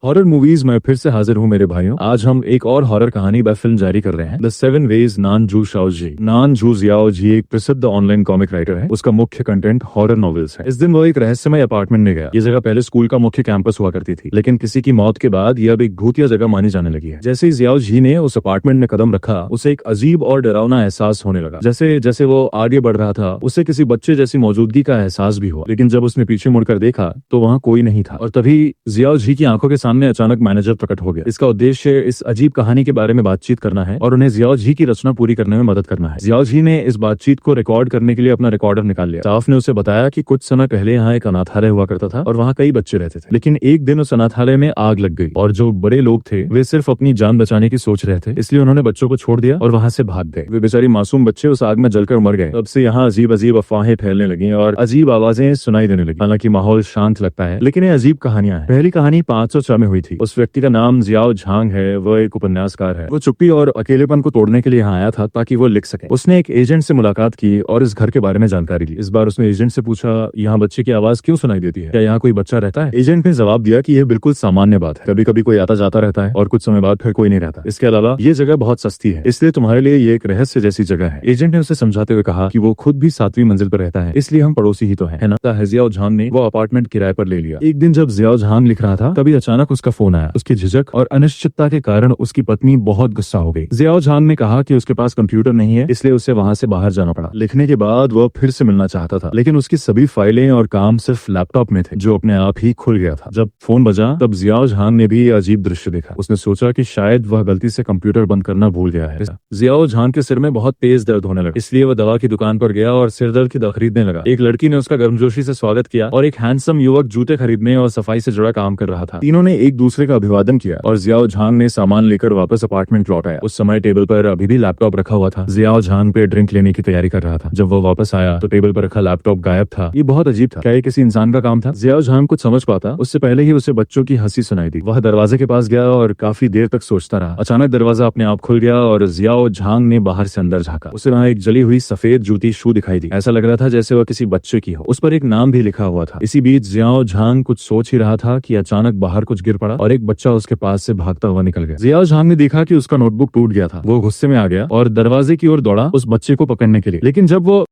Horror movies में फिर से हाजिर हूँ मेरे भाइयों। आज हम एक और हॉरर कहानी व फिल्म जारी कर रहे हैं। द सेवन वेज नान जू शाओजी। नान जू जियाओ जी एक प्रसिद्ध ऑनलाइन कॉमिक राइटर है। उसका मुख्य कंटेंट हॉरर नॉवेल्स है। इस दिन वो एक रहस्यमय अपार्टमेंट में गया। ये जगह पहले स्कूल का मुख्य कैंपस हुआ करती थी, लेकिन किसी की मौत के बाद यह अब एक भूतिया जगह मानी जाने लगी है। जैसे ही जियाओ जी ने उस अपार्टमेंट में कदम रखा, उसे एक अजीब और डरावना एहसास होने लगा। जैसे जैसे वो आगे बढ़ रहा था, उसे किसी बच्चे जैसी मौजूदगी का एहसास भी हुआ। लेकिन जब उसने पीछे मुड़कर देखा तो वहाँ कोई नहीं था, और तभी जियाओ जी की आंखों के सामने अचानक मैनेजर प्रकट हो गया। इसका उद्देश्य इस अजीब कहानी के बारे में बातचीत करना है और उन्हें जियाओ जी की रचना पूरी करने में मदद करना है। जियाओ जी ने इस बातचीत को रिकॉर्ड करने के लिए अपना रिकॉर्डर निकाल लिया। स्टाफ ने उसे बताया कि कुछ समय पहले यहाँ एक अनाथालय हुआ करता था और वहाँ कई बच्चे रहते थे, लेकिन एक दिन उस अनाथालय में आग लग गई और जो बड़े लोग थे वे सिर्फ अपनी जान बचाने की सोच रहे थे, इसलिए उन्होंने बच्चों को छोड़ दिया और वहाँ से भाग गए। वे बेचारी मासूम बच्चे उस आग में जलकर मर गए। तब से यहाँ अजीब अजीब अफवाहें फैलने लगी और अजीब आवाजें सुनाई देने लगी। हालांकि माहौल शांत लगता है, लेकिन ये अजीब कहानियां हैं। पहली कहानी 504 में हुई थी। उस व्यक्ति का नाम जियाओ झांग है। वह एक उपन्यासकार है। वो चुप्पी और अकेलेपन को तोड़ने के लिए यहाँ आया था ताकि वो लिख सके। उसने एक एजेंट से मुलाकात की और इस घर के बारे में जानकारी ली। इस बार उसने एजेंट से पूछा, यहाँ बच्चे की आवाज क्यों सुनाई देती है? क्या यहाँ कोई बच्चा रहता है? एजेंट ने जवाब दिया कि यह बिल्कुल सामान्य बात है। कभी कभी कोई आता जाता रहता है और कुछ समय बाद फिर कोई नहीं रहता। इसके अलावा ये जगह बहुत सस्ती है, इसलिए तुम्हारे लिए ये एक रहस्य जैसी जगह है। एजेंट ने उसे समझाते हुए कहा कि वो खुद भी 7वीं मंजिल पर रहता है, इसलिए हम पड़ोसी ही तो है ना। जियाओ झांग ने वो अपार्टमेंट किराए पर ले लिया। एक दिन जब जियाओ झांग लिख रहा था, तभी अचानक उसका फोन आया। उसकी झिझक और अनिश्चितता के कारण उसकी पत्नी बहुत गुस्सा हो गई। जियाओ झांग ने कहा कि उसके पास कंप्यूटर नहीं है, इसलिए उसे वहाँ से बाहर जाना पड़ा। लिखने के बाद वह फिर से मिलना चाहता था, लेकिन उसकी सभी फाइलें और काम सिर्फ लैपटॉप में थे, जो अपने आप ही खुल गया था। जब फोन बजा तब जियाओ झांग ने भी अजीब दृश्य देखा। उसने सोचा कि शायद वह गलती से कंप्यूटर बंद करना भूल गया है। जियाओ झांग के सिर में बहुत तेज दर्द होने लगा, इसलिए वह दवा की दुकान पर गया और सिर दर्द की दवा खरीदने लगा। एक लड़की ने उसका गर्मजोशी से स्वागत किया और एक हैंडसम युवक जूते खरीदने और सफाई से जुड़ा काम कर रहा था। तीनों ने एक दूसरे का अभिवादन किया और जियाओ झांग ने सामान लेकर वापस अपार्टमेंट लौट आया। उस समय टेबल पर अभी भी लैपटॉप रखा हुआ था। जियाओ झांग पे ड्रिंक लेने की तैयारी कर रहा था। जब वो वापस आया तो टेबल पर रखा लैपटॉप गायब था। ये बहुत अजीब था। क्या ये किसी इंसान का काम था? जियाओ झांग कुछ समझ पाता उससे पहले ही उसे बच्चों की हंसी सुनाई दी। वह दरवाजे के पास गया और काफी देर तक सोचता रहा। अचानक दरवाजा अपने आप खुल गया और जियाओ झांग ने बाहर से अंदर झांका। उसे वहाँ एक जली हुई सफेद जूती शू दिखाई दी। ऐसा लग रहा था जैसे वह किसी बच्चे की हो। उस पर एक नाम भी लिखा हुआ था। इसी बीच जियाओ झांग कुछ सोच ही रहा था कि अचानक बाहर कुछ गिर पड़ा और एक बच्चा उसके पास से भागता हुआ निकल गया। जियाओ झांग ने देखा कि उसका नोटबुक टूट गया था। वो गुस्से में आ गया और दरवाजे की ओर दौड़ा उस बच्चे को पकड़ने के लिए, लेकिन जब वो